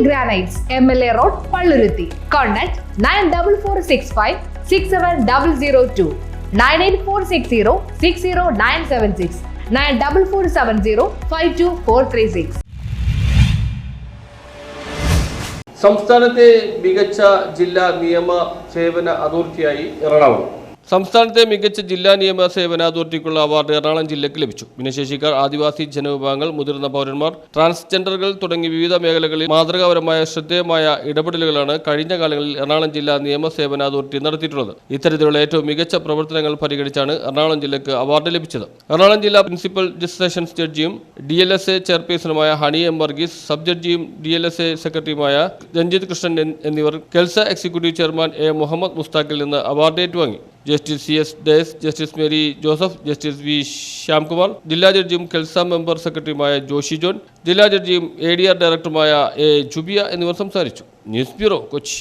Granites, MLA Road, Palluruthi. Contact 9446567002, 98460 94470 സംസ്ഥാനത്തെ മികച്ച ജില്ലാ നിയമ സേവന അതോറിറ്റിയായി എറണാകുളം. സംസ്ഥാനത്തെ മികച്ച ജില്ലാ നിയമ സേവന അതോറിറ്റിക്കുള്ള അവാർഡ് എറണാകുളം ജില്ലയ്ക്ക് ലഭിച്ചു. ഭിന്നശേഷിക്കാർ, ആദിവാസി ജനവിഭാഗങ്ങൾ, മുതിർന്ന പൗരന്മാർ, ട്രാൻസ്ജെൻഡറുകൾ തുടങ്ങി വിവിധ മേഖലകളിൽ മാതൃകാപരമായ ശ്രദ്ധേയമായ ഇടപെടലുകളാണ് കഴിഞ്ഞ കാലങ്ങളിൽ എറണാകുളം ജില്ലാ നിയമ സേവന അതോറിറ്റി നടത്തിയിട്ടുള്ളത്. ഇത്തരത്തിലുള്ള ഏറ്റവും മികച്ച പ്രവർത്തനങ്ങൾ പരിഗണിച്ചാണ് എറണാകുളം ജില്ലയ്ക്ക് അവാർഡ് ലഭിച്ചത്. എറണാകുളം ജില്ലാ പ്രിൻസിപ്പൽ സെഷൻസ് ജഡ്ജിയും DLSA ചെയർപേഴ്സണുമായ ഹണി എം വർഗീസ്, സബ് ജഡ്ജിയും DLSA സെക്രട്ടറിയുമായ രഞ്ജിത് കൃഷ്ണൻ എന്നിവർ KELSA executive chairman A. Muhammad മുസ്താഖിൽ നിന്ന് അവാർഡ് ഏറ്റുവാങ്ങി. Justice CS Dias, justice Mary Joseph, justice V. Shyamkumar, ജില്ലാ ജഡ്ജിയും കെൽസ മെമ്പർ സെക്രട്ടറിയുമായ ജോഷി ജോൺ, ജില്ലാ ജഡ്ജിയും ADR ഡയറക്ടറുമായ A. ജുബിയ എന്നിവർ സംസാരിച്ചു. News bureau, Kochi.